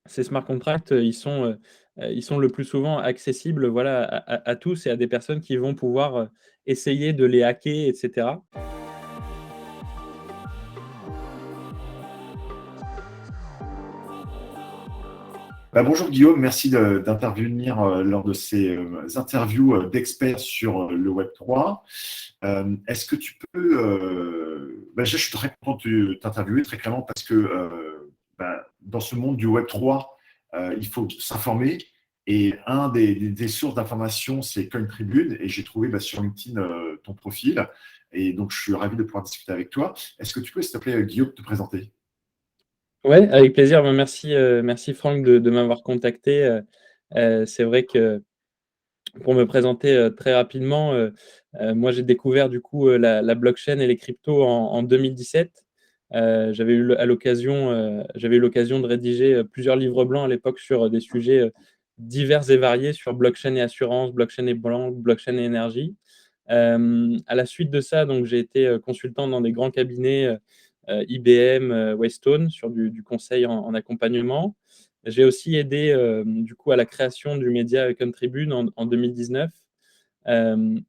ces smart contracts, ils sont le plus souvent accessibles, voilà, à tous et à des personnes qui vont pouvoir, essayer de les hacker et cetera. Bonjour Guillaume, merci d'intervenir lors de ces interviews d'experts sur le Web3. Est-ce que tu peux... je suis très content de t'interviewer très clairement parce que dans ce monde du Web3, il faut s'informer. Et un des sources d'information, c'est Cointribune. Et j'ai trouvé sur LinkedIn ton profil. Et donc, je suis ravi de pouvoir discuter avec toi. Est-ce que tu peux, s'il te plaît, Guillaume, te présenter? Ouais, avec plaisir. Merci, merci Franck de m'avoir contacté. C'est vrai que pour me présenter, très rapidement, moi j'ai découvert du coup, la blockchain et les cryptos en 2017. J'avais eu l'occasion de rédiger, plusieurs livres blancs à l'époque sur, des sujets, divers et variés sur blockchain et assurance, blockchain et banque, blockchain et énergie. À la suite de ça, donc j'ai été, consultant dans des grands cabinets, IBM, Weston sur du conseil en accompagnement. J'ai aussi aidé, du coup à la création du média Contribune en 2019. Hem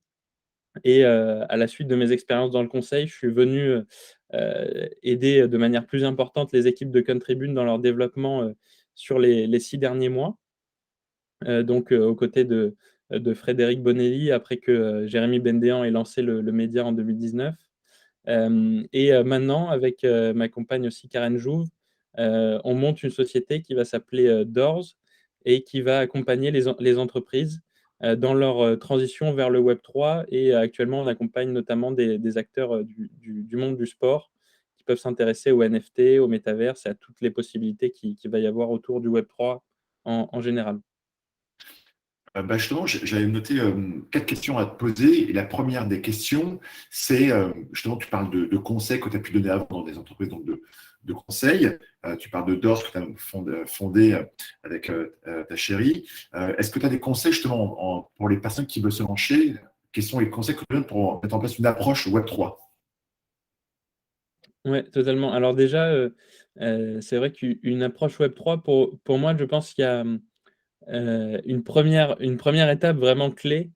À la suite de mes expériences dans le conseil, je suis venu, aider de manière plus importante les équipes de Contribune dans leur développement, sur les 6 derniers mois. Aux côtés de Frédéric Bonelli après que, Jérémy Bendéan ait lancé le média en 2019. Maintenant avec, ma compagne aussi Karen Jouve, on monte une société qui va s'appeler, Doors et qui va accompagner les entreprises, dans leur, transition vers le Web3 et actuellement on accompagne notamment des acteurs, du monde du sport qui peuvent s'intéresser aux NFT, au métaverse et à toutes les possibilités qu'il va y avoir autour du Web3 en général. Justement, j'avais noté 4 questions à te poser. Et la première des questions, c'est justement, tu parles de conseils que tu as pu donner avant dans des entreprises donc de conseils. Tu parles de DORS que tu as fondé avec ta chérie. Est-ce que tu as des conseils justement pour les personnes qui veulent se lancer? Quels sont les conseils que tu donnes pour mettre en place une approche Web3? Ouais, totalement. Alors déjà, c'est vrai qu'une approche Web3 pour moi, je pense qu'il y a, une première étape vraiment clé,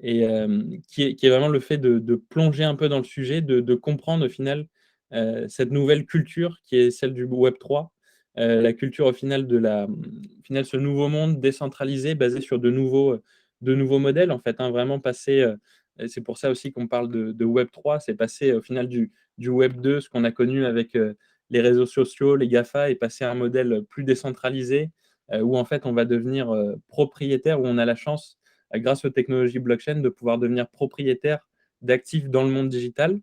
qui est vraiment le fait de plonger un peu dans le sujet, de comprendre au final, cette nouvelle culture qui est celle du Web3. La culture au final au final ce nouveau monde décentralisé basé sur de nouveaux modèles en fait, hein, vraiment passer, et c'est pour ça aussi qu'on parle de Web3, c'est passer au final du Web2, ce qu'on a connu avec, les réseaux sociaux, les GAFA et passer à un modèle plus décentralisé, où en fait on va devenir, propriétaire, où on a la chance, grâce aux technologies blockchain, de pouvoir devenir propriétaire d'actifs dans le monde digital.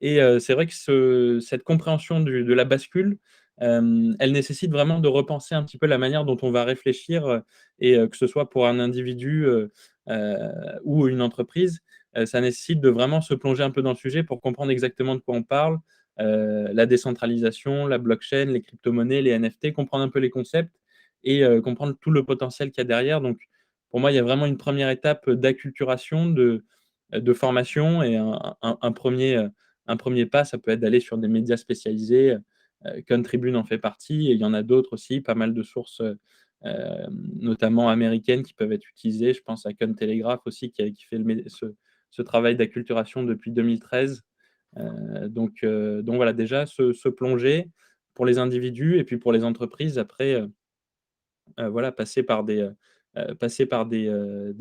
C'est vrai que cette compréhension de la bascule, elle nécessite vraiment de repenser un petit peu la manière dont on va réfléchir, que ce soit pour un individu, ou une entreprise, ça nécessite de vraiment se plonger un peu dans le sujet pour comprendre exactement de quoi on parle, la décentralisation, la blockchain, les cryptomonnaies, les NFT, comprendre un peu les concepts et comprendre tout le potentiel qu'il y a derrière. Donc pour moi, il y a vraiment une première étape d'acculturation, de formation et un 1er pas, ça peut être d'aller sur des médias spécialisés, Contribune en fait partie et il y en a d'autres aussi, pas mal de sources, notamment américaines qui peuvent être utilisées. Je pense à Cointelegraph aussi qui fait ce travail d'acculturation depuis 2013. Donc voilà, déjà se plonger pour les individus et puis pour les entreprises après, voilà, passer par des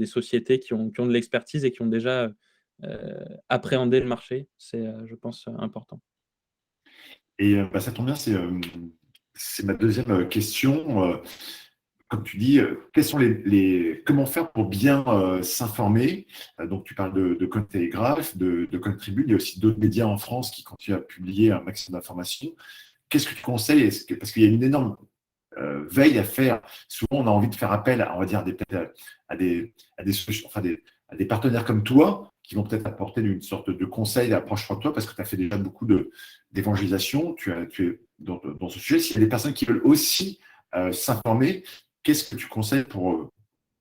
sociétés qui ont de l'expertise et qui ont déjà, appréhendé le marché. C'est, je pense, important. Et ça tombe bien, c'est ma deuxième question. Comme tu dis, quels sont comment faire pour bien s'informer? Donc, tu parles de Cointelegraph, de Contribune. Il y a aussi d'autres médias en France qui continuent à publier un maximum d'informations. Qu'est-ce que tu conseilles? Parce qu'il y a une énorme veille à faire. Souvent, on a envie de faire appel, on va dire, peut-être à des solutions, enfin, à des partenaires comme toi qui vont peut-être apporter une sorte de conseil, d'approche sur toi, parce que tu as fait déjà beaucoup d'évangélisation, tu es dans ce sujet. S'il y a des personnes qui veulent aussi s'informer, qu'est-ce que tu conseilles pour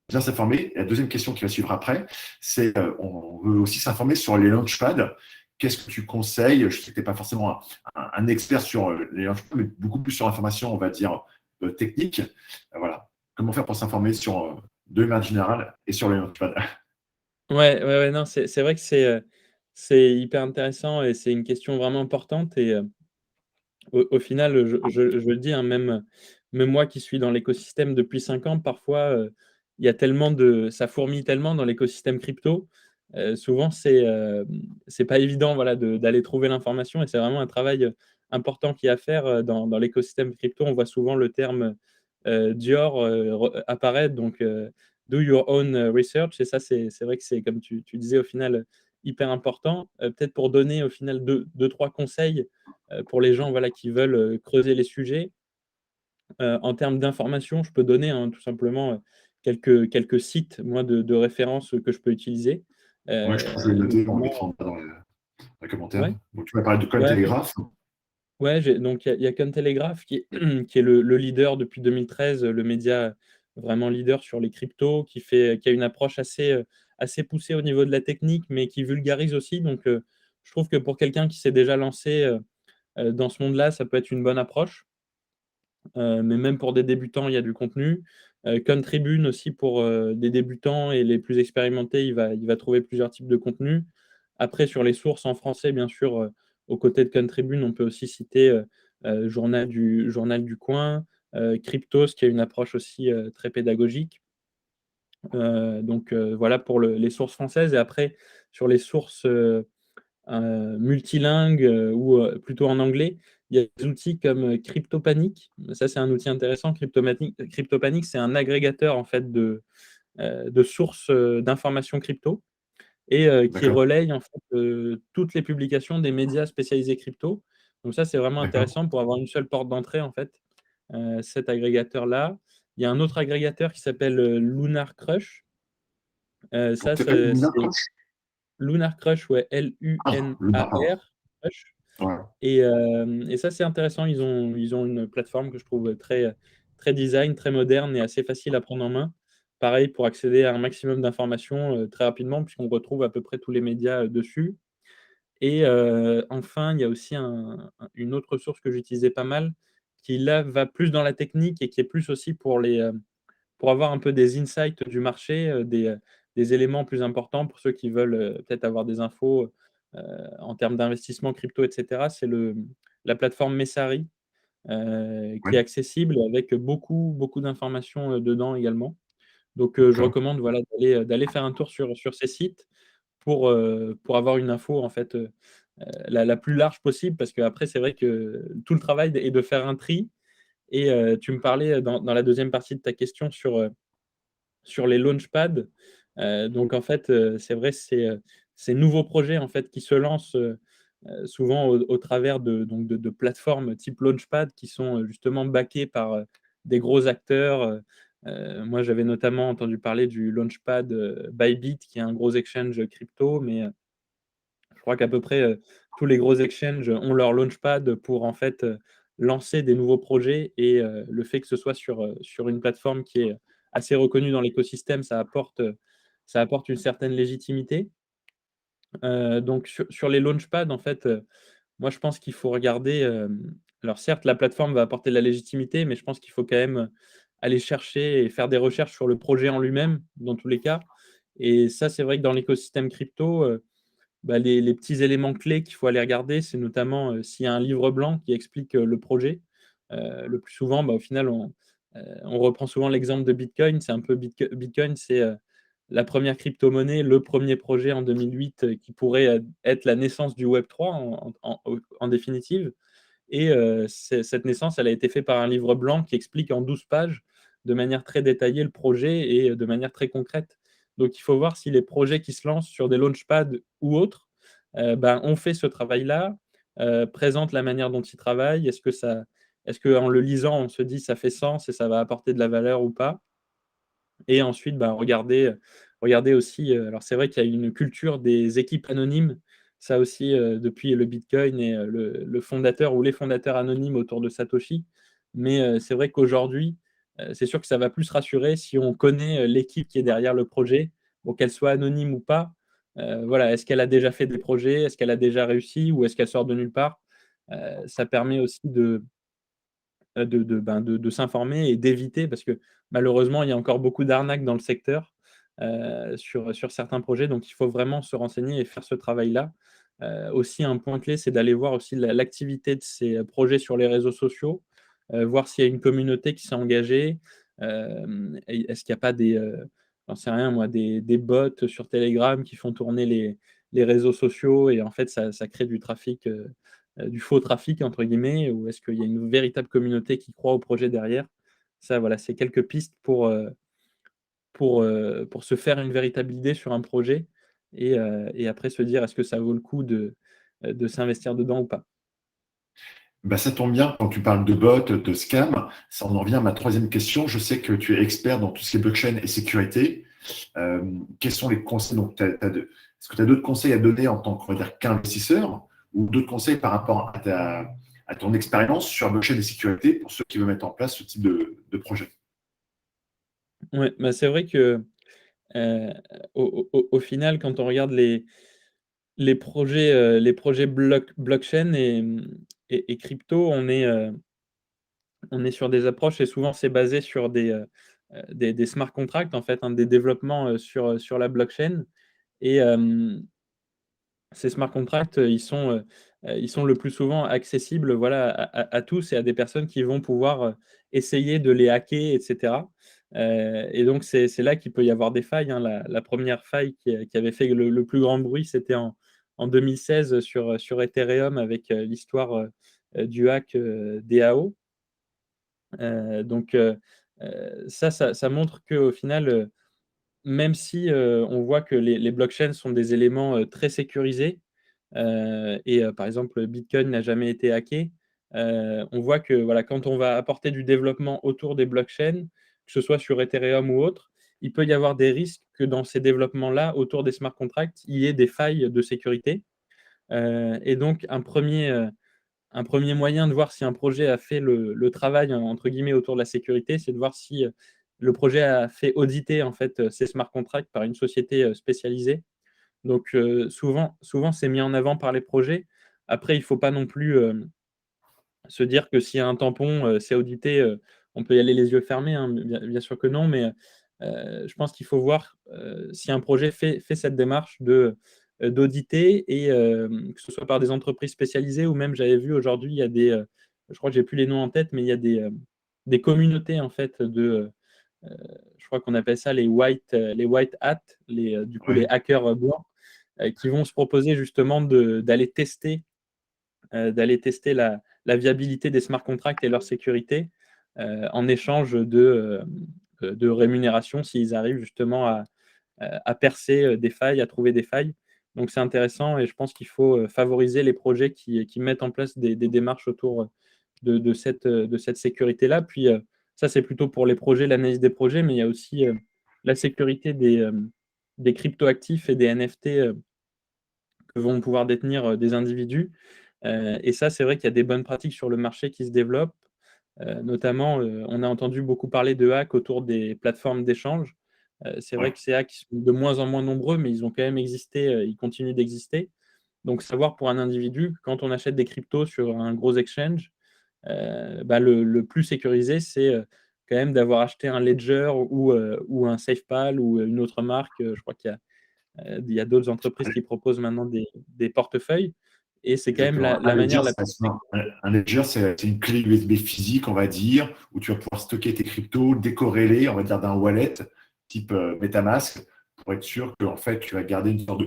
bien s'informer? Et la deuxième question qui va suivre après, c'est on veut aussi s'informer sur les launchpads. Qu'est-ce que tu conseilles? Je sais que tu n'es pas forcément un expert sur les launchpads, mais beaucoup plus sur l'information, on va dire, technique. Voilà. Comment faire pour s'informer sur de manière générale et sur le Launchpad. Ouais, ouais, ouais, non, c'est vrai que c'est hyper intéressant et c'est une question vraiment importante et au final, je le dis, hein, même moi qui suis dans l'écosystème depuis 5 ans, parfois, il y a tellement ça fourmille tellement dans l'écosystème crypto, souvent c'est pas évident, voilà, d'aller trouver l'information et c'est vraiment un travail, important qu'il y a à faire, dans l'écosystème crypto. On voit souvent le terme, Dior, apparaître donc do your own research et ça, c'est vrai que c'est comme tu disais au final, hyper important. Peut-être pour donner au final deux trois conseils, pour les gens, voilà, qui veulent, creuser les sujets. En termes d'information, je peux donner, hein, tout simplement, quelques sites, moi, de référence, que je peux utiliser. Ouais, je pense que je vais le noter, on le Notamment mettra en bas dans les commentaires. ouais, Donc, tu m'as parlé de ouais, Cointelegraph. ouais, donc il y a Cointelegraph qui est qui est le leader depuis 2013, le média vraiment leader sur les cryptos, qui a une approche assez poussée au niveau de la technique, mais qui vulgarise aussi. Donc je trouve que pour quelqu'un qui s'est déjà lancé, dans ce monde-là, ça peut être une bonne approche. Mais même pour des débutants, il y a du contenu. Contribune aussi pour, des débutants et les plus expérimentés, il va trouver plusieurs types de contenus. Après sur les sources en français, bien sûr, aux côtés de Contribune, on peut aussi citer, Journal du Coin, Cryptos qui a une approche aussi, très pédagogique. Donc voilà pour les sources françaises et après sur les sources, multilingue, ou plutôt en anglais. Il y a des outils comme, CryptoPanic. Ça, c'est un outil intéressant. CryptoPanic, c'est un agrégateur en fait de sources, d'informations crypto et qui D'accord, relaye en fait, toutes les publications des médias spécialisés crypto. Donc ça, c'est vraiment d'accord. intéressant pour avoir une seule porte d'entrée en fait, cet agrégateur-là. Il y a un autre agrégateur qui s'appelle, Lunar Crush. Donc, Ça, tu appelles Lunar c'est Crush? Lunar Crush, ouais, Ah, Lunar, pardon. Lunar Crush. Ouais, Et ça, c'est intéressant. Ils ont une plateforme que je trouve très design, très moderne et assez facile à prendre en main. Pareil, pour accéder à un maximum d'informations, très rapidement, puisqu'on retrouve à peu près tous les médias, dessus. Et enfin, il y a aussi une autre source que j'utilisais pas mal, qui là, va plus dans la technique et qui est plus aussi pour avoir un peu des insights du marché, des éléments plus importants pour ceux qui veulent, peut-être avoir des infos, en termes d'investissement crypto et cetera. C'est la plateforme Messari, qui est ouais, accessible avec beaucoup d'informations, dedans également. Donc je d'accord. recommande voilà d'aller faire un tour sur ces sites pour avoir une info en fait, la plus large possible parce qu'après c'est vrai que tout le travail est de faire un tri et tu me parlais dans la deuxième partie de ta question sur les launchpads. Donc en fait, c'est vrai, c'est ces nouveaux projets en fait qui se lancent, souvent au travers de plateformes type Launchpad qui sont, justement backées par, des gros acteurs. Moi, j'avais notamment entendu parler du Launchpad, Bybit qui est un gros exchange crypto, mais je crois qu'à peu près, tous les gros exchanges ont leur launchpad pour en fait, lancer des nouveaux projets et le fait que ce soit sur une plateforme qui est assez reconnue dans l'écosystème, ça apporte une certaine légitimité. Donc sur les launchpads, en fait, moi je pense qu'il faut regarder, alors certes, la plateforme va apporter de la légitimité, mais je pense qu'il faut quand même, aller chercher et faire des recherches sur le projet en lui-même, dans tous les cas et ça, c'est vrai que dans l'écosystème crypto, bah, les petits éléments clés qu'il faut aller regarder, c'est notamment, s'il y a un livre blanc qui explique, le projet. Le plus souvent, bah, au final, on reprend souvent l'exemple de Bitcoin. C'est un peu Bitcoin, c'est, la première crypto-monnaie, le premier projet en 2008, qui pourrait, être la naissance du web 3 en définitive et cette naissance, elle a été faite par un livre blanc qui explique en 12 pages, de manière très détaillée, le projet et de manière très concrète. Donc il faut voir si les projets qui se lancent sur des launchpads ou autres, ben, ont fait ce travail-là, présentent la manière dont ils travaillent. Est-ce qu'en le lisant, on se dit: «Ça fait sens et ça va apporter de la valeur ou pas?» Et ensuite, bah, regarder aussi, alors c'est vrai qu'il y a une culture des équipes anonymes. Ça aussi, depuis le bitcoin et le fondateur ou les fondateurs anonymes autour de Satoshi. Mais, c'est vrai qu'aujourd'hui, c'est sûr que ça va plus rassurer si on connaît, l'équipe qui est derrière le projet, bon qu'elle soit anonyme ou pas. Voilà, est-ce qu'elle a déjà fait des projets? Est-ce qu'elle a déjà réussi ou est-ce qu'elle sort de nulle part? Ça permet aussi de s'informer et d'éviter, parce que malheureusement, il y a encore beaucoup d'arnaques dans le secteur sur certains projets. Donc, il faut vraiment se renseigner et faire ce travail-là. Aussi, un point clé, c'est d'aller voir aussi l'activité de ces projets sur les réseaux sociaux, voir s'il y a une communauté qui s'est engagée. Est-ce qu'il n'y a pas j'en sais rien moi, des bots sur Telegram qui font tourner les réseaux sociaux et en fait, ça crée du trafic, du faux trafic entre guillemets, ou est-ce qu'il y a une véritable communauté qui croit au projet derrière? Ça, voilà, c'est quelques pistes pour se faire une véritable idée sur un projet et après se dire: «Est-ce que ça vaut le coup de s'investir dedans ou pas?» Bah, ça tombe bien quand tu parles de bots, de scam. Ça en revient à ma troisième question. Je sais que tu es expert dans tout ce qui est blockchain et sécurité. Quels sont les conseils? Donc, est-ce que tu as d'autres conseils à donner en tant qu'on va dire, qu'investisseur ou d'autres conseils par rapport à ton expérience sur la blockchain et sécurité pour ceux qui veulent mettre en place ce type de projet? Ouais, bah, c'est vrai que, heu, au final, quand on regarde les projets blockchain et crypto, on est sur des approches et souvent c'est basé sur des smart contracts en fait, hein, des développements, sur la blockchain et ces smart contracts, ils sont le plus souvent accessibles, voilà, à tous et à des personnes qui vont pouvoir, essayer de les hacker et cetera. Et donc c'est là qu'il peut y avoir des failles, hein. La 1re faille qui avait fait le plus grand bruit, c'était en 2016 sur Ethereum avec, l'histoire, du hack, DAO. Donc ça montre qu'au final, même si, on voit que les blockchains sont des éléments, très sécurisés, par exemple, Bitcoin n'a jamais été hacké. On voit que, voilà, quand on va apporter du développement autour des blockchains, que ce soit sur Ethereum ou autre, il peut y avoir des risques que dans ces développements-là, autour des smart contracts, il y ait des failles de sécurité. Et donc un premier moyen de voir si un projet a fait le «travail» entre guillemets autour de la sécurité, c'est de voir si, le projet a fait auditer en fait, ses smart contracts par une société, spécialisée. Donc souvent c'est mis en avant par les projets. Après il ne faut pas non plus, se dire que s'il y a un tampon, c'est audité, on peut y aller les yeux fermés, hein, bien sûr que non, mais je pense qu'il faut voir, si un projet fait cette démarche d'auditer et que ce soit par des entreprises spécialisées ou même j'avais vu aujourd'hui, il y a je crois que j'ai plus les noms en tête, mais il y a des communautés en fait je crois qu'on appelle ça les white hats, du coup les Oui, hackers, blancs, qui vont se proposer justement d'aller tester la viabilité des smart contracts et leur sécurité, en échange de rémunération s'ils arrivent justement à percer, des failles, à trouver des failles. Donc c'est intéressant et je pense qu'il faut, favoriser les projets qui mettent en place des démarches autour, de cette sécurité-là. Puis, ça, c'est plutôt pour les projets, l'analyse des projets, mais il y a aussi, la sécurité des cryptoactifs et des NFT, que vont pouvoir détenir, des individus. Et ça, c'est vrai qu'il y a des bonnes pratiques sur le marché qui se développent. Notamment, on a entendu beaucoup parler de hacks autour des plateformes d'échange. C'est oui. vrai que ces hacks sont de moins en moins nombreux, mais ils ont quand même existé, ils continuent d'exister. Donc savoir pour un individu, quand on achète des cryptos sur un gros exchange, bah, le plus sécurisé, c'est, quand même d'avoir acheté un Ledger ou un SafePal ou une autre marque, je crois il y a d'autres entreprises qui proposent maintenant des portefeuilles et c'est quand même Exactement. la manière la plus Un ledger, c'est une clé USB physique, on va dire, où tu vas pouvoir stocker tes cryptos, décorrélés, on va dire, d'un wallet type MetaMask, pour être sûr que en fait, tu vas garder une sorte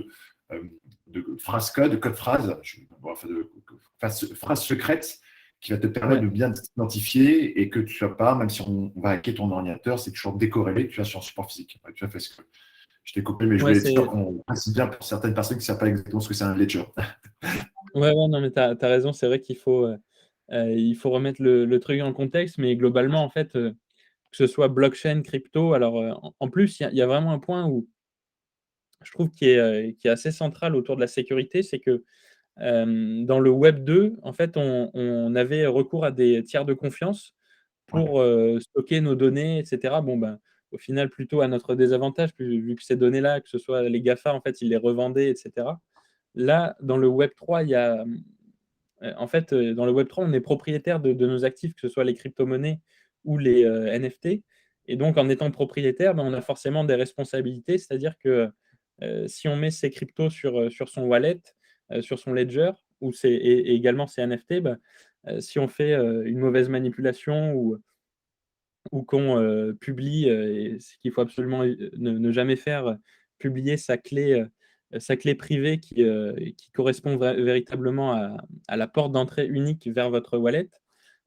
euh, de phrase code, de code phrase, enfin, phrase secrète qui va te permettre ouais, de bien t'identifier et que tu ne sois pas, même si on va hacker ton ordinateur, c'est toujours décorrélé, tu vas sur un support physique. Ouais, tu as fait ce que je t'ai coupé, mais je ouais, voulais être sûr c'est qu'on précise bien pour certaines personnes qui ne savent pas exactement ce que c'est un ledger. ouais, ouais, non, mais tu as raison, c'est vrai il faut remettre le truc en contexte, mais globalement, en fait, que ce soit blockchain, crypto, alors, en plus, il y a vraiment un point où je trouve qui est assez central autour de la sécurité, c'est que, dans le web 2, en fait, on avait recours à des tiers de confiance Ouais. pour, stocker nos données et cetera. Bon, ben, au final, plutôt à notre désavantage, vu que ces données-là, que ce soit les GAFA, en fait, ils les revendaient et cetera. Là, dans le web 3, il y a, en fait, dans le Web3, on est propriétaire de nos actifs, que ce soit les crypto-monnaies ou les NFT. Et donc, en étant propriétaire, ben, on a forcément des responsabilités. C'est-à-dire que si on met ses cryptos sur son wallet, sur son ledger, et également ses NFT, ben, si on fait une mauvaise manipulation ou qu'on publie, et ce qu'il faut absolument ne jamais faire, publier sa clé privée qui correspond véritablement à la porte d'entrée unique vers votre wallet,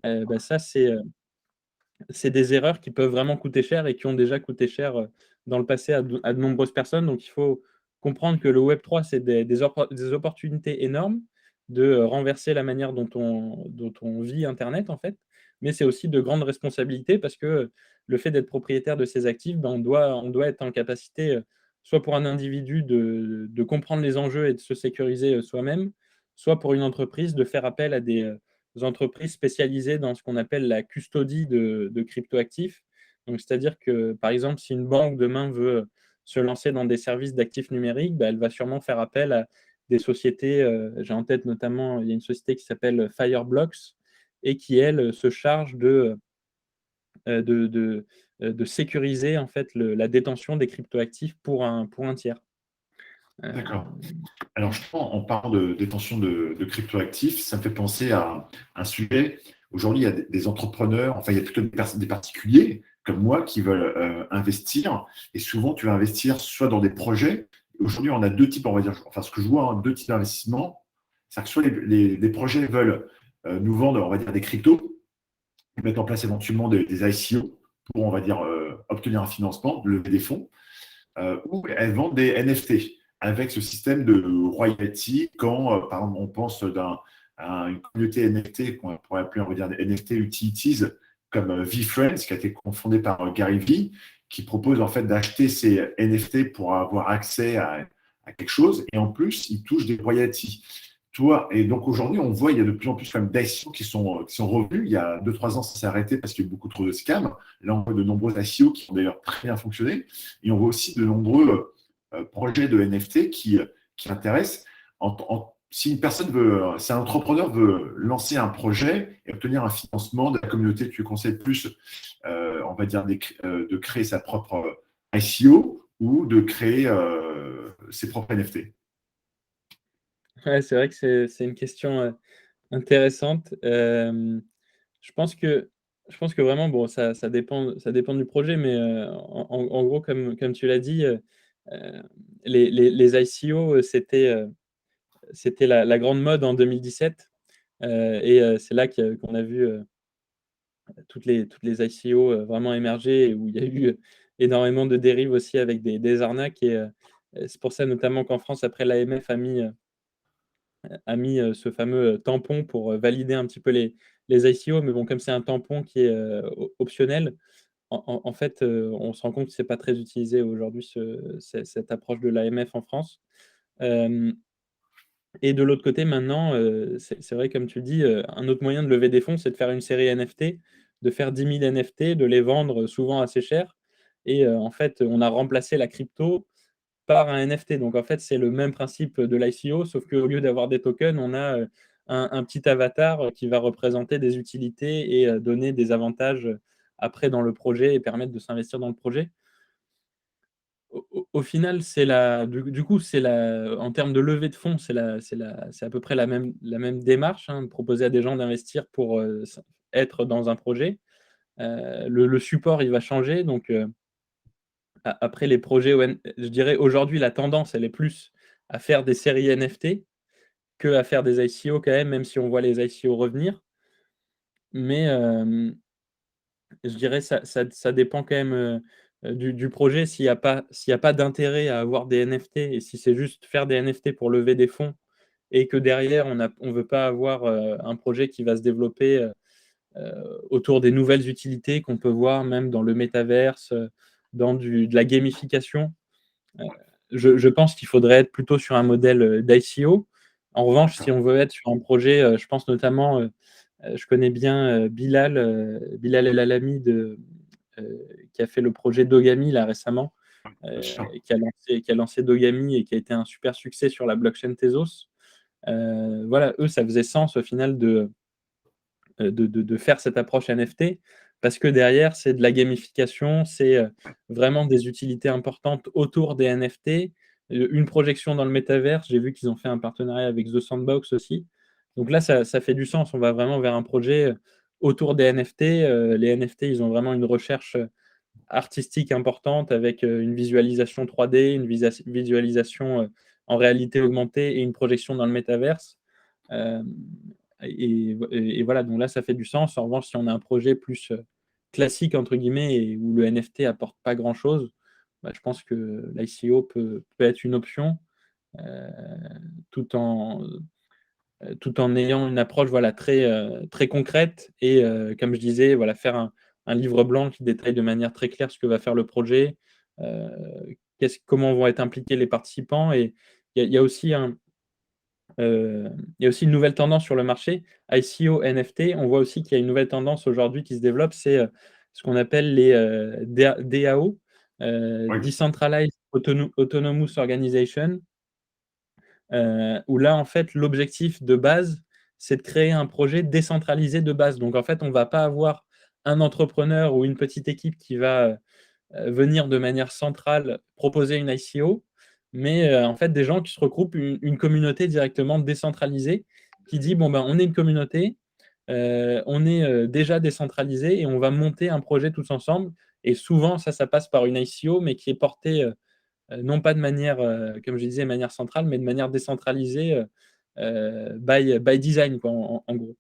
bah, ça, c'est des erreurs qui peuvent vraiment coûter cher et qui ont déjà coûté cher dans le passé à de nombreuses personnes. Donc il faut comprendre que le Web3, c'est des opportunités énormes de renverser la manière dont on vit internet, en fait. Mais c'est aussi de grandes responsabilités parce que le fait d'être propriétaire de ses actifs, ben, on doit être en capacité, soit pour un individu de comprendre les enjeux et de se sécuriser soi-même, soit pour une entreprise de faire appel à des entreprises spécialisées dans ce qu'on appelle la custodie de cryptoactifs. Donc, c'est-à-dire que, par exemple, si une banque demain veut se lancer dans des services d'actifs numériques, bah, elle va sûrement faire appel à des sociétés. J'ai en tête notamment, il y a une société qui s'appelle Fireblocks et qui, elle, se charge de sécuriser en fait la détention des cryptoactifs pour un tiers. D'accord. Euh, Alors, justement, on parle de détention de cryptoactifs. Ça me fait penser à un sujet. Aujourd'hui, il y a des entrepreneurs, enfin, il y a plutôt des particuliers comme moi qui veulent investir. Et souvent, tu vas investir soit dans des projets. Aujourd'hui, on a deux types, on va dire, enfin, ce que je vois, hein, deux types d'investissements. C'est-à-dire que soit les projets veulent nous vendre, on va dire, des cryptos, mettre en place éventuellement des ICO pour, on va dire, obtenir un financement, lever des fonds où elles vendent des NFT avec ce système de royalty quand, par exemple, on pense à une communauté NFT qu'on pourrait appeler, on va dire, des NFT utilities comme VFriends, qui a été confondé par Gary Vee, qui propose en fait d'acheter ces NFT pour avoir accès à quelque chose et en plus, il touche des royalties. Toi, et donc aujourd'hui, on voit il y a de plus en plus d'ICO qui sont revenus. Il y a 2-3 ans, ça s'est arrêté parce qu'il y a eu beaucoup trop de scams. Là, on voit de nombreux ICO qui ont d'ailleurs très bien fonctionné. Et on voit aussi de nombreux projets de NFT qui intéressent. Si une personne veut, si un entrepreneur veut lancer un projet et obtenir un financement de la communauté, tu conseilles plus, on va dire, de créer sa propre ICO ou de créer ses propres NFT. ouais, c'est vrai que c'est une question intéressante. Je pense que je pense que vraiment, bon, ça dépend du projet, mais en gros, comme tu l'as dit, heu, les ICO, c'était la grande mode en 2017, et c'est là qu'on a vu toutes les ICO vraiment émerger et où il y a eu énormément de dérives aussi avec des arnaques. Et c'est pour ça notamment qu'en France, après, l'AMF a mis ce fameux tampon pour valider un petit peu les ICO. Mais bon, comme c'est un tampon qui est optionnel, en fait, on se rend compte que c'est pas très utilisé aujourd'hui, cette approche de l'AMF en France. Hem Et de l'autre côté, maintenant, c'est vrai, comme tu le dis, un autre moyen de lever des fonds, c'est de faire une série NFT, de faire 10 000 NFT, de les vendre souvent assez cher. Et en fait, on a remplacé la crypto par un NFT. Donc en fait, c'est le même principe de l'ICO, sauf qu'au lieu d'avoir des tokens, on a un petit avatar qui va représenter des utilités et donner des avantages après dans le projet et permettre de s'investir dans le projet. Au final, du coup, en termes de levée de fonds, c'est à peu près la même démarche, hein, de proposer à des gens d'investir pour être dans un projet. Le support, il va changer. Donc, après les projets, je dirais aujourd'hui, la tendance, elle est plus à faire des séries NFT qu'à faire des ICO quand même si on voit les ICO revenir. Mais je dirais ça dépend quand même du projet. S'il y a pas d'intérêt à avoir des NFT et si c'est juste faire des NFT pour lever des fonds et que derrière on veut pas avoir un projet qui va se développer autour des nouvelles utilités qu'on peut voir même dans le métaverse, dans de la gamification, heu, je pense qu'il faudrait être plutôt sur un modèle d'ICO. En revanche, si D'accord. on veut être sur un projet, je pense notamment, je connais bien Bilal El Alami qui a fait le projet Dogami là récemment, Bien sûr. et qui a lancé Dogami et qui a été un super succès sur la blockchain Tezos. Voilà, eux, ça faisait sens au final de faire cette approche NFT parce que derrière, c'est de la gamification, c'est vraiment des utilités importantes autour des NFT, une projection dans le métaverse. J'ai vu qu'ils ont fait un partenariat avec The Sandbox aussi. Donc là, ça fait du sens. On va vraiment vers un projet autour des NFT. Les NFT, ils ont vraiment une recherche artistique importante avec une visualisation 3D, une visualisation en réalité augmentée et une projection dans le métaverse. Euh, et voilà, donc là, ça fait du sens. En revanche, si on a un projet plus classique, entre guillemets, et où le NFT apporte pas grand-chose, bah, je pense que l'ICO peut être une option, euh, tout en, tout en ayant une approche voilà, très concrète. Et comme je disais, voilà, faire un livre blanc qui détaille de manière très claire ce que va faire le projet, euh, comment vont être impliqués les participants. Et il y a aussi il y a aussi une nouvelle tendance sur le marché, ICO, NFT. On voit aussi qu'il y a une nouvelle tendance aujourd'hui qui se développe, c'est ce qu'on appelle les DAO, Oui, Decentralized Autonomous Organization, où là, en fait, l'objectif de base, c'est de créer un projet décentralisé de base. Donc, en fait, on ne va pas avoir un entrepreneur ou une petite équipe qui va venir de manière centrale proposer une ICO, mais en fait des gens qui se regroupent, une communauté directement décentralisée qui dit, bon, ben, on est une communauté, on est déjà décentralisé et on va monter un projet tous ensemble. Et souvent, ça passe par une ICO, mais qui est portée non pas de manière, comme je disais, de manière centrale, mais de manière décentralisée by design, quoi, en gros.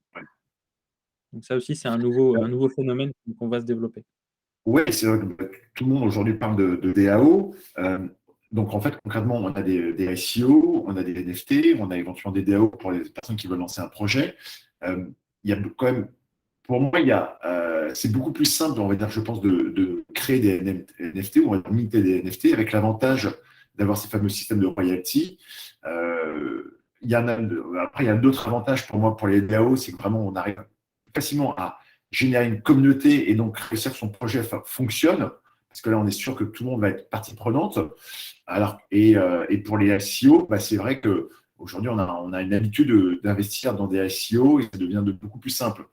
Donc ça aussi, c'est un nouveau phénomène qu'on va se développer. ouais, c'est vrai que tout le monde aujourd'hui parle de DAO. Donc, en fait, concrètement, on a des ICO, on a des NFT, on a éventuellement des DAO pour les personnes qui veulent lancer un projet. Il y a quand même, pour moi, c'est beaucoup plus simple, on va dire, je pense, de créer des NFT ou on va minter des NFT avec l'avantage d'avoir ces fameux systèmes de royalty. Après, il y a d'autres avantages pour moi pour les DAO, c'est que vraiment, on arrive facilement à générer une communauté et donc réussir que son projet fonctionne. Parce que là, on est sûr que tout le monde va être partie prenante. Et pour les ICO, bah, c'est vrai qu'aujourd'hui, on a une habitude d'investir dans des ICO et ça devient beaucoup plus simple.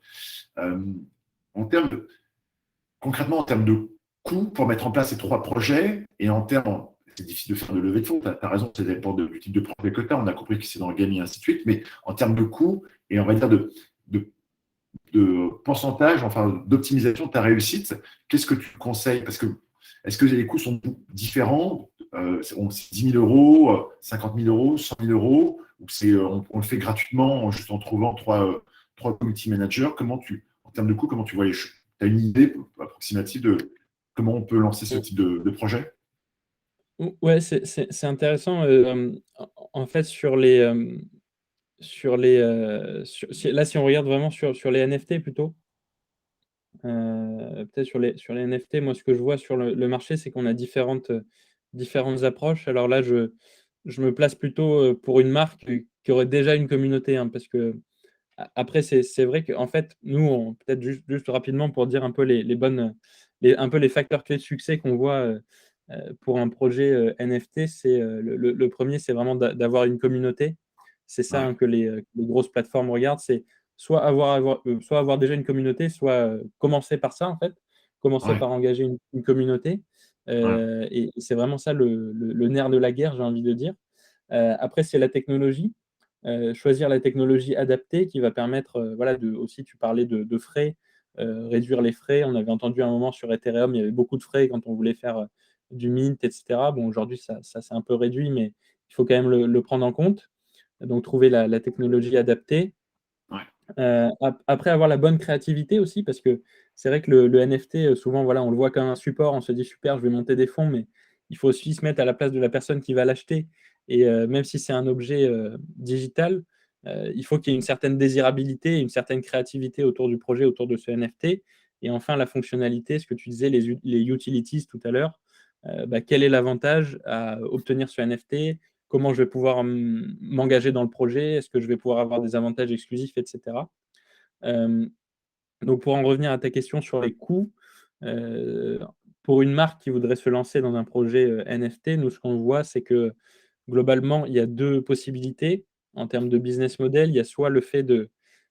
Euh, en termes de, concrètement, en termes de coûts pour mettre en place ces trois projets, et en termes, c'est difficile de faire de levée de fonds, tu as raison, ça dépend du type de projet que tu as, on a compris que c'est dans le gaming et ainsi de suite, mais en termes de coûts, et on va dire de, de pourcentage, enfin d'optimisation de ta réussite, qu'est-ce que tu conseilles? Parce que est-ce que les coûts sont différents? C'est 10 000 euros, 50 000 euros, 100 000 euros, ou on le fait gratuitement juste en trouvant trois community managers? En termes de coûts, comment tu vois les choses? Tu as une idée approximative de comment on peut lancer ce type de projet? Ouais, c'est intéressant. En fait, là, si on regarde vraiment sur les NFT plutôt, peut-être sur les NFT, moi, ce que je vois sur le marché, c'est qu'on a différentes approches. Alors là, je me place plutôt pour une marque qui aurait déjà une communauté, hein, parce que après, c'est vrai qu'en fait, nous, peut-être juste rapidement pour dire un peu les bonnes, un peu les facteurs clés de succès qu'on voit pour un projet NFT, c'est le premier, c'est vraiment d'avoir une communauté. C'est ça Ouais, hein, que les grosses plateformes regardent, c'est soit avoir déjà une communauté, soit commencer par ça, en fait, commencer ouais, par engager une communauté. ouais, Et c'est vraiment ça le nerf de la guerre, j'ai envie de dire. Après, c'est la technologie. Choisir la technologie adaptée qui va permettre, voilà, aussi, tu parlais de frais, réduire les frais. On avait entendu un moment sur Ethereum, il y avait beaucoup de frais quand on voulait faire du mint, etc. Bon, aujourd'hui, ça s'est un peu réduit, mais il faut quand même le prendre en compte. Donc, trouver la technologie adaptée. ouais, Après, avoir la bonne créativité aussi, parce que c'est vrai que le NFT, souvent, voilà, on le voit comme un support, on se dit super, je vais monter des fonds, mais il faut aussi se mettre à la place de la personne qui va l'acheter. Et même si c'est un objet digital, il faut qu'il y ait une certaine désirabilité, une certaine créativité autour du projet, autour de ce NFT. Et enfin, la fonctionnalité, ce que tu disais, les utilities tout à l'heure, bah, quel est l'avantage à obtenir ce NFT? Comment je vais pouvoir m'engager dans le projet, est-ce que je vais pouvoir avoir des avantages exclusifs, etc. Euh, donc pour en revenir à ta question sur les coûts, euh, pour une marque qui voudrait se lancer dans un projet NFT, nous ce qu'on voit, c'est que globalement, il y a deux possibilités. en termes de business model. Il y a soit le fait de,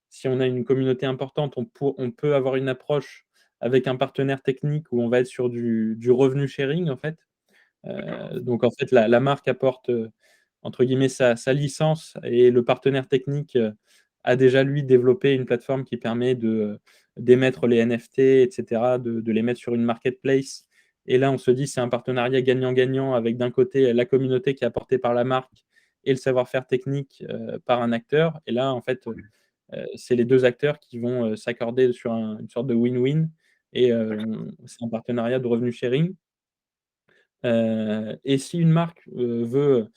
si on a une communauté importante, on peut avoir une approche avec un partenaire technique où on va être sur du revenu sharing, en fait. D'accord. Donc en fait, la marque apporte, entre guillemets, sa licence et le partenaire technique, a déjà lui développé une plateforme qui permet d'émettre les NFT et cetera, de les mettre sur une marketplace et là, on se dit: «C'est un partenariat gagnant-gagnant» avec d'un côté, la communauté qui est apportée par la marque et le savoir-faire technique, par un acteur et là, en fait, Oui, c'est les 2 acteurs qui vont, s'accorder sur une sorte de win-win et d'accord. c'est un partenariat de revenu sharing. Et si une marque, veut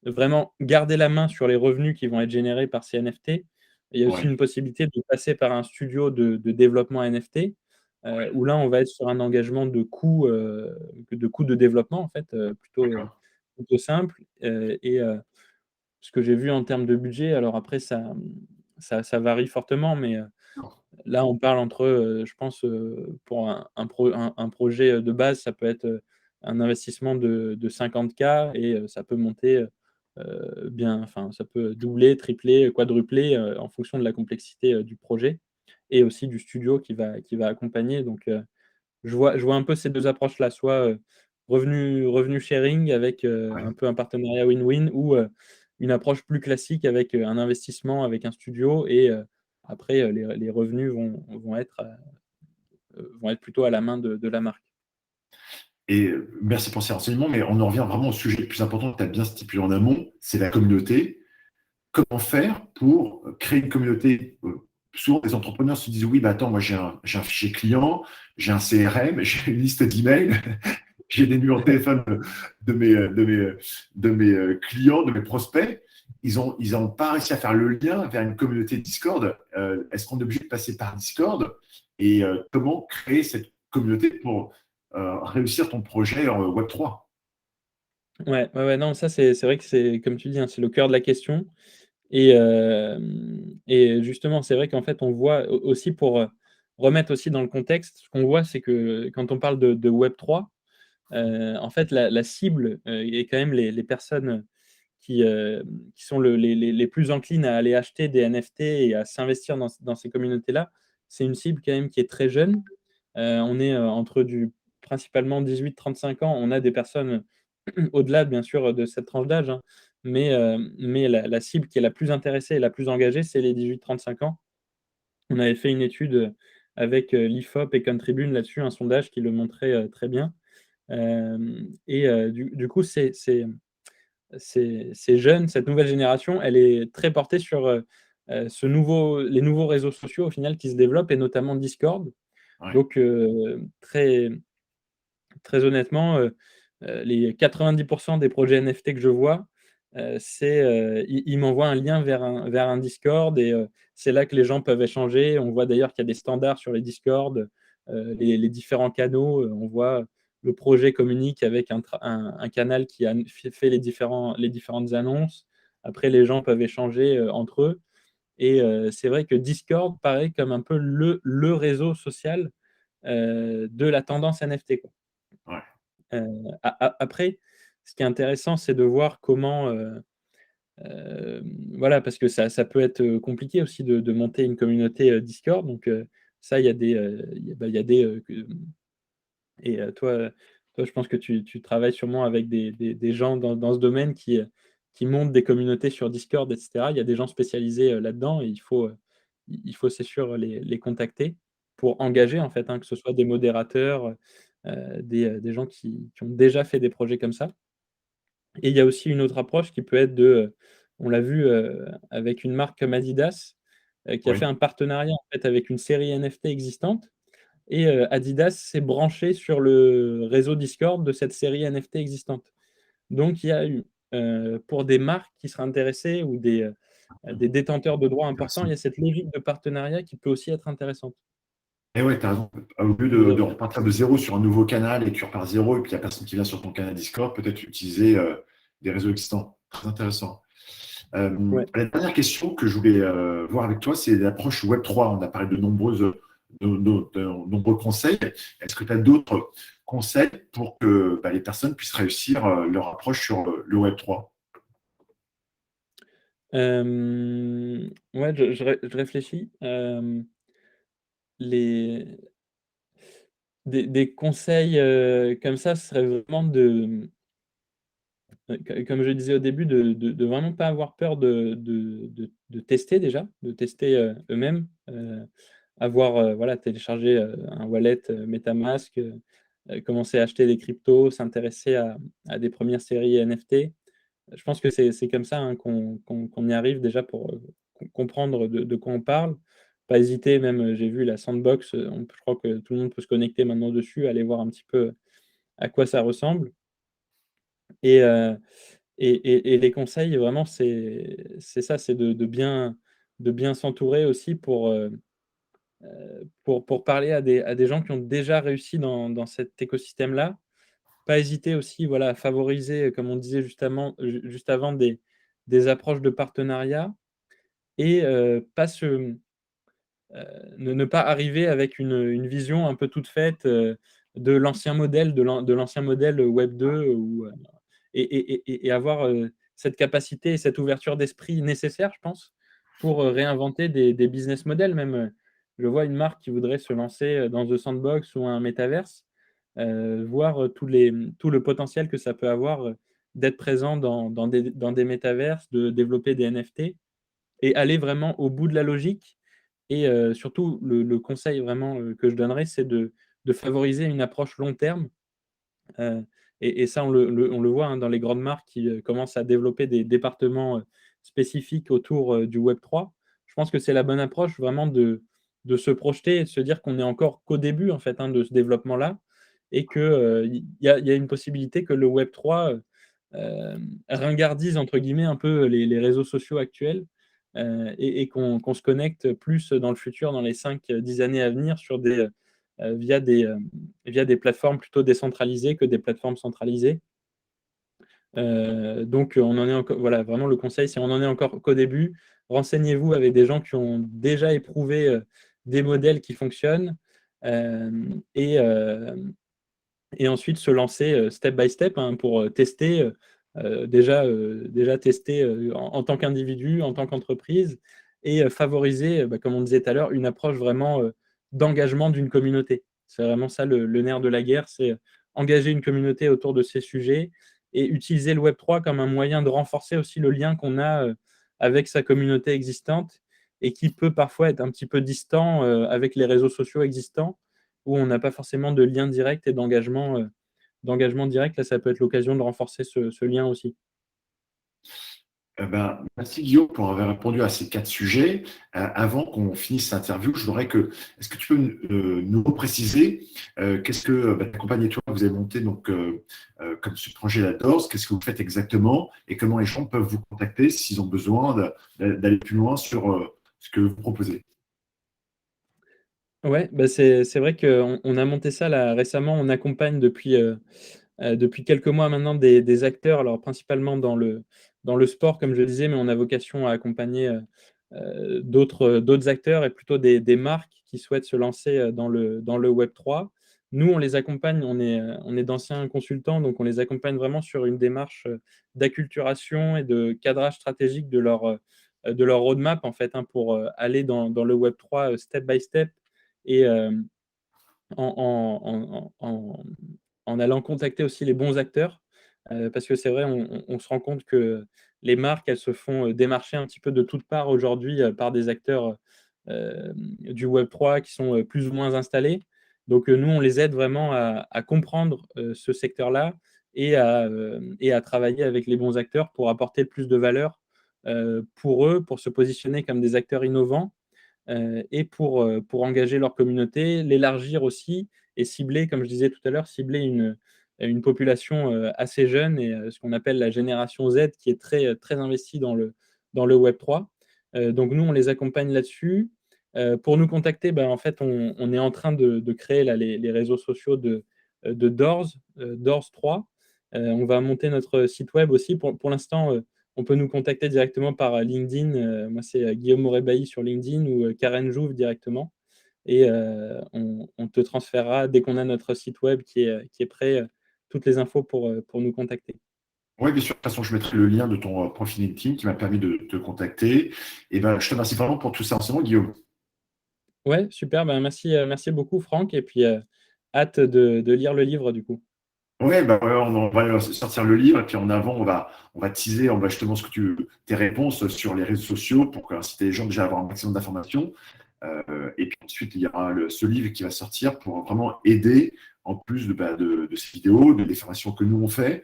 vraiment garder la main sur les revenus qui vont être générés par ces NFT, il y a aussi Ouais, une possibilité de passer par un studio de développement NFT, ouais, où là, on va être sur un engagement de coût de développement, en fait, d'accord. plutôt simple, et ce que j'ai vu en termes de budget, alors après ça varie fortement, mais D'accord. là, on parle entre, je pense, pour un projet, de base, ça peut être, un investissement de 50 K et ça peut monter, bien enfin, ça peut doubler, tripler, quadrupler, en fonction de la complexité, du projet et aussi du studio qui va accompagner donc je vois un peu ces 2 approches-là, soit, revenu sharing avec, un Ouais. peu un partenariat win-win ou, une approche plus classique avec, un investissement avec un studio et après, les revenus vont être plutôt à la main de la marque. Et merci pour ces renseignements, mais on en revient vraiment au sujet le plus important que tu as bien stipulé en amont, c'est la communauté. Comment faire pour créer une communauté? Souvent, les entrepreneurs se disent: «Oui, bah, attends, moi, j'ai un fichier client, j'ai un CRM, j'ai une liste d'emails, j'ai des numéros de téléphone de mes clients, de mes prospects». Ils ont pas réussi à faire le lien vers une communauté Discord. Est-ce qu'on est obligé de passer par Discord? Et comment créer cette communauté pour réussir ton projet en Web3? Ouais, ouais, ouais, non, ça, c'est vrai que c'est comme tu dis, hein, c'est le cœur de la question et justement, c'est vrai qu'en fait, on voit aussi pour, remettre aussi dans le contexte, ce qu'on voit, c'est que quand on parle de Web3, en fait, la cible, est quand même les personnes qui, qui sont les plus enclines à aller acheter des NFT et à s'investir dans ces communautés-là. C'est une cible quand même qui est très jeune. On est, entre du principalement 18-35 ans. On a des personnes au-delà, bien sûr, de cette tranche d'âge, hein, mais la cible qui est la plus intéressée et la plus engagée, c'est les 18-35 ans. On avait fait une étude, avec, l'IFOP et Contribune là-dessus, un sondage qui le montrait, très bien. Et du coup, ces jeunes, cette nouvelle génération, elle est très portée sur, les nouveaux réseaux sociaux au final qui se développent et notamment Discord. Ouais, Donc très très honnêtement, les 90 des projets NFT que je vois, ils m'envoient un lien vers un Discord et c'est là que les gens peuvent échanger. On voit d'ailleurs qu'il y a des standards sur les Discord, les différents canaux, on voit le projet communique avec un canal qui a fait les différentes annonces. Après les gens peuvent échanger, entre eux et c'est vrai que Discord paraît comme un peu le réseau social, de la tendance NFT, quoi. ouais. Après, ce qui est intéressant, c'est de voir comment, voilà, parce que ça peut être, compliqué aussi de monter une communauté, Discord, donc ça, il y a des, il y a des, et toi, je pense que tu travailles sûrement avec des gens dans ce domaine qui montent des communautés sur Discord et cetera. Il y a des gens spécialisés, là-dedans et il faut c'est sûr les contacter pour engager en fait, hein, que ce soit des modérateurs, des gens qui ont déjà fait des projets comme ça et il y a aussi une autre approche qui peut être on l'a vu, avec une marque comme Adidas, qui a fait Oui. un partenariat en fait avec une série NFT existante et Adidas s'est branché sur le réseau Discord de cette série NFT existante. Donc il y a eu, pour des marques qui seraient intéressées ou des détenteurs de droits importants, il Intéressant. y a cette logique de partenariat qui peut aussi être intéressante. Et ouais, tu as raison. Au lieu de repartir de zéro sur un nouveau canal et que tu repars zéro et puis il n'y a personne qui vient sur ton canal Discord, peut-être utiliser des réseaux existants. Très intéressant. Ouais. La dernière question que je voulais voir avec toi, c'est l'approche Web3. On a parlé de nombreux conseils. Est-ce que tu as d'autres conseils pour que les personnes puissent réussir leur approche sur le Web3? Ouais, je réfléchis. Les des conseils, comme ça, ce serait vraiment de, comme je le disais au début, de vraiment pas avoir peur de tester déjà, de tester, eux-mêmes, avoir, voilà, téléchargé, un wallet, MetaMask, commencer à acheter des cryptos, s'intéresser à des premières séries NFT. Je pense que c'est comme ça, hein, qu'on y arrive déjà pour, comprendre de quoi on parle. Pas hésiter même, j'ai vu la sandbox, je crois que tout le monde peut se connecter maintenant dessus, aller voir un petit peu à quoi ça ressemble et et les conseils vraiment c'est ça, c'est de bien s'entourer aussi pour parler à des gens qui ont déjà réussi dans cet écosystème-là. Pas hésiter aussi, voilà, à favoriser, comme on disait juste avant, des approches de partenariat et pas se ne pas arriver avec une vision un peu toute faite, de l'ancien modèle de l'ancien modèle Web 2 ou et avoir, cette capacité et cette ouverture d'esprit nécessaire, je pense, pour, réinventer des business models même, je vois une marque qui voudrait se lancer, dans The Sandbox ou un métaverse, voir, tout le potentiel que ça peut avoir, d'être présent dans des métaverses, de développer des NFT et aller vraiment au bout de la logique et surtout le conseil vraiment, que je donnerais, c'est de favoriser une approche long terme. Heu et ça, on le voit, hein, dans les grandes marques qui, commencent à développer des départements, spécifiques autour, du web 3. Je pense que c'est la bonne approche vraiment de se projeter et de se dire qu'on est encore qu'au début, en fait, hein, de ce développement-là et que, il y a une possibilité que le web 3, «ringardise» entre guillemets un peu les réseaux sociaux actuels, et qu'on se connecte plus dans le futur, dans les 5 10 années à venir sur via via des plateformes plutôt décentralisées que des plateformes centralisées. Donc, on en est encore voilà, vraiment le conseil, c'est on en est encore qu'au début. Renseignez-vous avec des gens qui ont déjà éprouvé, des modèles qui fonctionnent, hem et ensuite se lancer, step by step, hein, pour, tester, déjà tester, en tant qu'individu, en tant qu'entreprise et favoriser, bah, comme on disait tout à l'heure, une approche vraiment, d'engagement d'une communauté. C'est vraiment ça le nerf de la guerre, c'est, engager une communauté autour de ces sujets et utiliser le web 3 comme un moyen de renforcer aussi le lien qu'on a, avec sa communauté existante et qui peut parfois être un petit peu distant, avec les réseaux sociaux existants où on n'a pas forcément de lien direct et d'engagement direct. Là, ça peut être l'occasion de renforcer ce lien aussi. Merci Guillaume pour avoir répondu à ces 4 sujets. Avant qu'on finisse l'interview, je voudrais que, est-ce que tu peux nous repréciser qu'est-ce que ta compagnie et toi vous avez monté donc comme ce projet la Doors, qu'est-ce que vous faites exactement et comment les gens peuvent vous contacter s'ils ont besoin d'aller plus loin sur ce que vous proposez. Ouais, bah, c'est vrai qu'on a monté ça là récemment. On accompagne depuis quelques mois maintenant des acteurs, alors principalement dans le sport comme je le disais, mais on a vocation à accompagner, d'autres acteurs et plutôt des marques qui souhaitent se lancer, dans le web 3. Nous, on les accompagne, on est d'anciens consultants, donc on les accompagne vraiment sur une démarche, d'acculturation et de cadrage stratégique de leur roadmap en fait, hein, pour, aller dans le web 3, step by step et en allant contacter aussi les bons acteurs, parce que c'est vrai, on se rend compte que les marques, elles se font, démarcher un petit peu de toutes parts aujourd'hui, par des acteurs, du web 3 qui sont, plus ou moins installés. Donc, nous, on les aide vraiment à comprendre, ce secteur-là et à travailler avec les bons acteurs pour apporter le plus de valeur, pour eux, pour se positionner comme des acteurs innovants et pour engager leur communauté, l'élargir aussi et cibler, comme je disais tout à l'heure, cibler une population, assez jeune et ce qu'on appelle la génération Z qui est très investie dans le web 3. Donc nous, on les accompagne là-dessus. Pour nous contacter, ben, en fait, on est en train de créer là les réseaux sociaux de Doors, Doors 3. On va monter notre site web aussi. Pour l'instant, on peut nous contacter directement par LinkedIn. Moi, c'est Guillaume Moret-Bailly sur LinkedIn ou Karen Jouve directement. Et on te transférera dès qu'on a notre site web qui est prêt, toutes les infos pour nous contacter. Oui, bien sûr. De toute façon, je mettrai le lien de ton profil LinkedIn qui m'a permis de te contacter. Et ben, je te remercie vraiment pour tous ces renseignements, Guillaume. Ouais, super, ben merci, merci beaucoup Franck, et puis hâte de lire le livre du coup. Ouais, bah ouais, on va sortir le livre et puis en avant, on va teaser justement tes réponses sur les réseaux sociaux pour inciter les gens déjà à avoir un maximum d'informations. Et puis ensuite, il y aura ce livre qui va sortir pour vraiment aider, en plus de ces vidéos, des formations que nous on fait,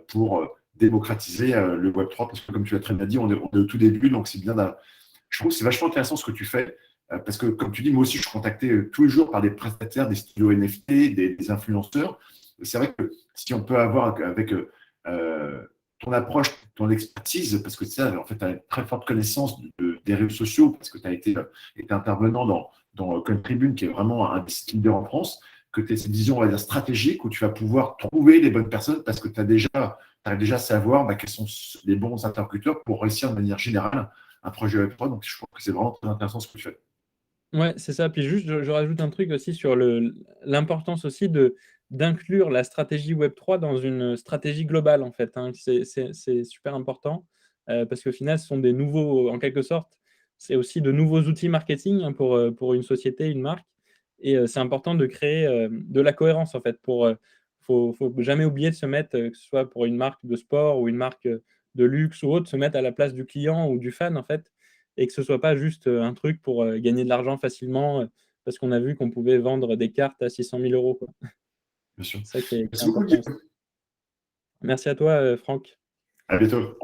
pour démocratiser le Web3, parce que comme tu l'as très bien dit, on est au tout début, donc c'est bien. Je trouve que c'est vachement intéressant ce que tu fais, parce que comme tu dis, moi aussi, je suis contacté tous les jours par des prestataires, des studios NFT, des influenceurs. C'est vrai que si on peut avoir avec ton approche, ton expertise, parce que ça, en fait, tu as une très forte connaissance des réseaux sociaux, parce que tu as été intervenant dans Contribune, qui est vraiment un des sites leaders en France, que tu as cette vision, on va dire, stratégique, où tu vas pouvoir trouver les bonnes personnes, parce que tu arrives déjà à savoir quels sont les bons interlocuteurs pour réussir de manière générale un projet Web3. Donc, je trouve que c'est vraiment très intéressant ce que tu fais. Ouais, c'est ça. Puis juste, je rajoute un truc aussi sur l'importance aussi d'inclure la stratégie Web3 dans une stratégie globale, en fait, hein. C'est super important, parce qu'au final, ce sont des nouveaux, en quelque sorte, c'est aussi de nouveaux outils marketing, hein, pour une société, une marque. Et c'est important de créer de la cohérence, en fait. Faut jamais oublier de se mettre, que ce soit pour une marque de sport ou une marque de luxe ou autre, se mettre à la place du client ou du fan, en fait, et que ce soit pas juste un truc pour gagner de l'argent facilement, parce qu'on a vu qu'on pouvait vendre des cartes à 600 000 euros, quoi. Bien sûr. C'est ça qui est Merci beaucoup, important aussi. Guillaume. Merci à toi, Franck. À bientôt.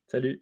Salut.